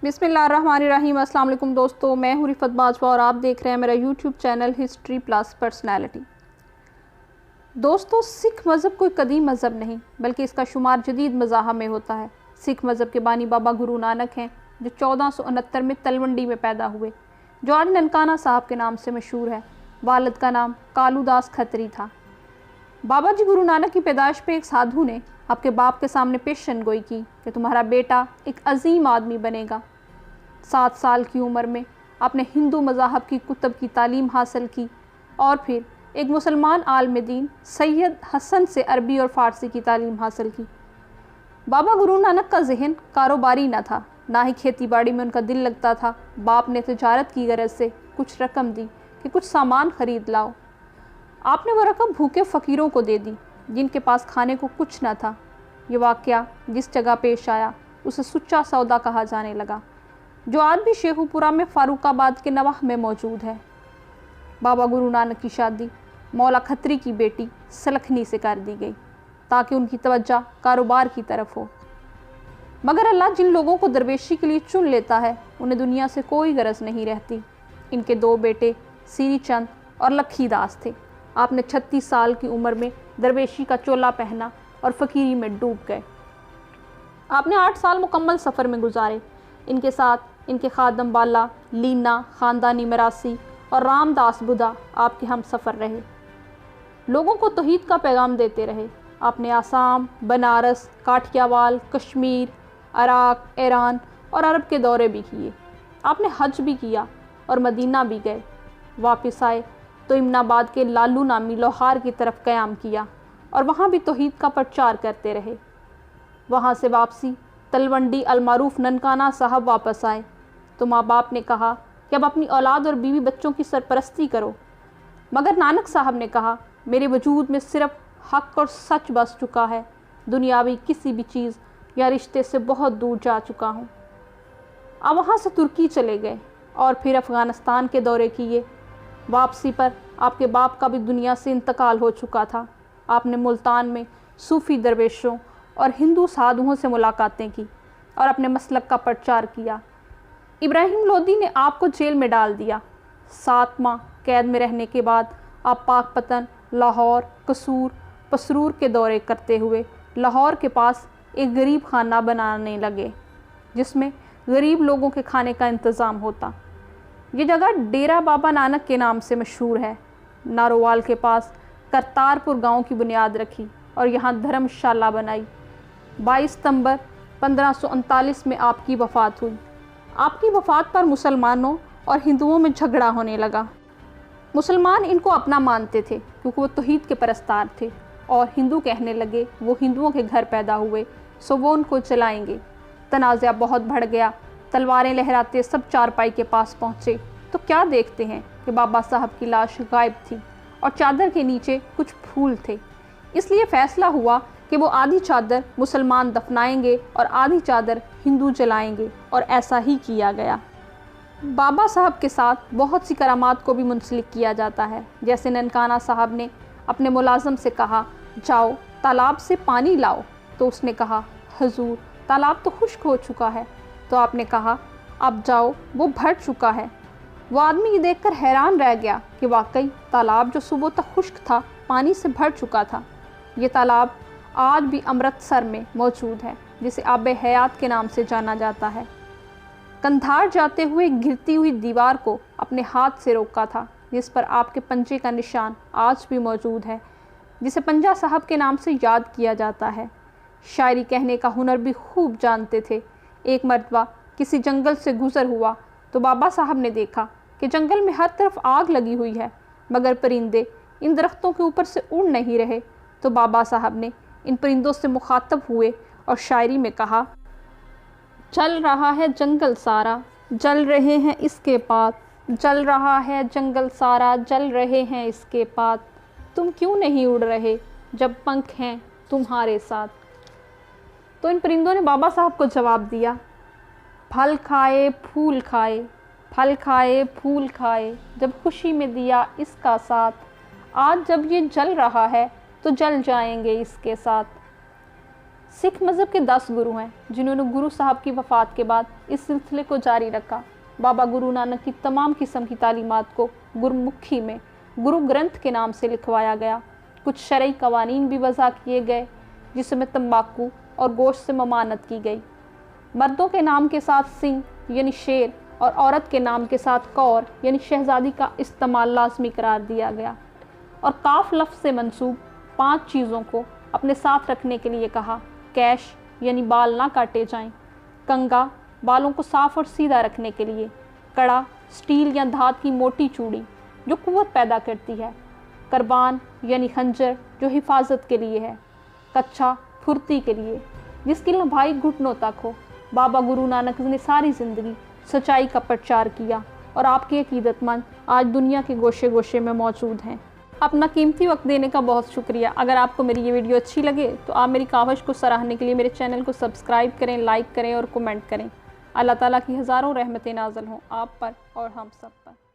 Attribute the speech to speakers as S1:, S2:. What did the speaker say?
S1: बिस्मिल्लाहिर्रहमानिर्रहीम। अस्सलाम वालेकुम दोस्तों, मैं हूँ रिफत बाजवा और आप देख रहे हैं मेरा YouTube channel history plus personality. दोस्तों, सिख मज़हब कोई कदीम मज़हब नहीं बल्कि इसका शुमार जदीद मज़ाहब में होता है। सिख मज़हब के बानी बाबा गुरु नानक हैं, जो 1469 में तलवंडी में पैदा हुए, जो आज ननकाना साहब के नाम से मशहूर है। वालिद का नाम कालूदास खत्री था। बाबा जी गुरु नानक की पैदाइश पे एक साधु ने आपके बाप के सामने पेशन गोई की कि तुम्हारा बेटा एक अजीम आदमी बनेगा। 7 साल की उम्र में आपने हिंदू मज़ाहब की कुतुब की तालीम हासिल की और फिर एक मुसलमान आलिम दीन सैयद हसन से अरबी और फ़ारसी की तालीम हासिल की। बाबा गुरु नानक का जहन कारोबारी न था, ना ही खेती बाड़ी में उनका दिल लगता था। बाप ने तिजारत की गरज से कुछ रकम दी कि कुछ सामान ख़रीद लाओ। आपने वो रकम भूखे फ़कीरों को दे दी जिनके पास खाने को कुछ न था। ये वाक़या जिस जगह पेश आया उसे सुच्चा सौदा कहा जाने लगा, जो आज भी शेखुपुरा में फ़ारुखाबाद के नवाह में मौजूद है। बाबा गुरु नानक की शादी मौला खत्री की बेटी सलखनी से कर दी गई ताकि उनकी तवज्जो कारोबार की तरफ हो। मगर अल्लाह जिन लोगों को दरवेशी के लिए चुन लेता है उन्हें दुनिया से कोई गरज नहीं रहती। इनके 2 बेटे सीरी चंद और लखी दास थे। आपने 36 साल की उम्र में दरवेशी का चोला पहना और फ़कीरी में डूब गए। आपने 8 साल मुकम्मल सफ़र में गुजारे। इनके साथ इनके खादम बाला, लीना, ख़ानदानी मरासी और रामदास बुधा आपके हम सफ़र रहे। लोगों को तौहीद का पैगाम देते रहे। आपने आसाम, बनारस, काठियावाड़, कश्मीर, इराक़, ईरान और अरब के दौरे भी किए। आपने हज भी किया और मदीना भी गए। वापस आए तो इमनाबाद के लालू नामी लोहार की तरफ क़याम किया और वहाँ भी तौहीद का प्रचार करते रहे। वहाँ से वापसी तलवंडी अलमारूफ ननकाना साहब वापस आए तो माँ बाप ने कहा कि अब अपनी औलाद और बीवी बच्चों की सरपरस्ती करो। मगर नानक साहब ने कहा, मेरे वजूद में सिर्फ हक़ और सच बस चुका है, दुनियावी किसी भी चीज़ या रिश्ते से बहुत दूर जा चुका हूँ। अब वहाँ से तुर्की चले गए और फिर अफ़गानिस्तान के दौरे किए। वापसी पर आपके बाप का भी दुनिया से इंतकाल हो चुका था। आपने मुल्तान में सूफ़ी दरवेशों और हिंदू साधुओं से मुलाकातें की और अपने मसलक का प्रचार किया। इब्राहिम लोदी ने आपको जेल में डाल दिया। 7 माह कैद में रहने के बाद आप पाकपतन, लाहौर, कसूर, पसरूर के दौरे करते हुए लाहौर के पास एक गरीब खाना बनाने लगे जिसमें गरीब लोगों के खाने का इंतज़ाम होता। ये जगह डेरा बाबा नानक के नाम से मशहूर है। नारोवाल के पास करतारपुर गांव की बुनियाद रखी और यहाँ धर्मशाला बनाई। 22 सितंबर 1539 में आपकी वफ़ात हुई। आपकी वफ़ात पर मुसलमानों और हिंदुओं में झगड़ा होने लगा। मुसलमान इनको अपना मानते थे क्योंकि वो तौहीद के परस्तार थे और हिंदू कहने लगे वो हिंदुओं के घर पैदा हुए सो वो उनको चलाएंगे। तनाज़ा बहुत बढ़ गया। तलवारें लहराते सब चारपाई के पास पहुँचे तो क्या देखते हैं कि बाबा साहब की लाश गायब थी और चादर के नीचे कुछ फूल थे। इसलिए फ़ैसला हुआ कि वो आधी चादर मुसलमान दफनाएंगे और आधी चादर हिंदू जलाएंगे और ऐसा ही किया गया। बाबा साहब के साथ बहुत सी करामात को भी मुंसलिक किया जाता है। जैसे ननकाना साहब ने अपने मुलाजम से कहा, जाओ तालाब से पानी लाओ, तो उसने कहा, हजूर तालाब तो खुश्क हो चुका है। तो आपने कहा, अब जाओ वो भर चुका है। वो आदमी ये देखकर हैरान रह गया कि वाकई तालाब जो सुबह तक खुश्क था पानी से भर चुका था। ये तालाब आज भी अमृतसर में मौजूद है जिसे आब हयात के नाम से जाना जाता है। कंधार जाते हुए गिरती हुई दीवार को अपने हाथ से रोका था जिस पर आपके पंजे का निशान आज भी मौजूद है, जिसे पंजा साहब के नाम से याद किया जाता है। शायरी कहने का हुनर भी खूब जानते थे। एक मरतबा किसी जंगल से गुज़र हुआ तो बाबा साहब ने देखा कि जंगल में हर तरफ आग लगी हुई है मगर परिंदे इन दरख्तों के ऊपर से उड़ नहीं रहे। तो बाबा साहब ने इन परिंदों से मुखातब हुए और शायरी में कहा, जल रहा है जंगल सारा, जल रहे हैं इसके पात, जल रहा है जंगल सारा, जल रहे हैं इसके पात, तुम क्यों नहीं उड़ रहे जब पंख हैं तुम्हारे साथ। तो इन परिंदों ने बाबा साहब को जवाब दिया, फल खाए फूल खाए, फल खाए फूल खाए, जब खुशी में दिया इसका साथ, आज जब ये जल रहा है तो जल जाएंगे इसके साथ। सिख मज़हब के 10 गुरु हैं जिन्होंने गुरु साहब की वफ़ात के बाद इस सिलसिले को जारी रखा। बाबा गुरु नानक की तमाम किस्म की तालीमात को गुरमुखी में गुरु ग्रंथ के नाम से लिखवाया गया। कुछ शरई कवानीन भी वज़ा किए गए जिसमें तंबाकू और गोश्त से ममानत की गई। मर्दों के नाम के साथ सिंह यानी शेर और औरत के नाम के साथ कौर यानी शहज़ादी का इस्तेमाल लाजमी करार दिया गया और काफ लफ्ज़ से मंसूब 5 चीज़ों को अपने साथ रखने के लिए कहा। कैश यानी बाल ना काटे जाएं, कंगा बालों को साफ़ और सीधा रखने के लिए, कड़ा स्टील या धात की मोटी चूड़ी जो कुव्वत पैदा करती है, करबान यानी खंजर जो हिफाजत के लिए है, कच्छा फुर्ती के लिए जिसकी लंबाई घुटनों तक हो। बाबा गुरु नानक ने सारी ज़िंदगी सच्चाई का प्रचार किया और आपके अकीदतमंद आज दुनिया के गोशे गोशे में मौजूद हैं। अपना कीमती वक्त देने का बहुत शुक्रिया। अगर आपको मेरी ये वीडियो अच्छी लगे तो आप मेरी काविश को सराहने के लिए मेरे चैनल को सब्सक्राइब करें, लाइक करें और कमेंट करें। अल्लाह ताला की हज़ारों रहमतें नाज़िल हों आप पर और हम सब पर।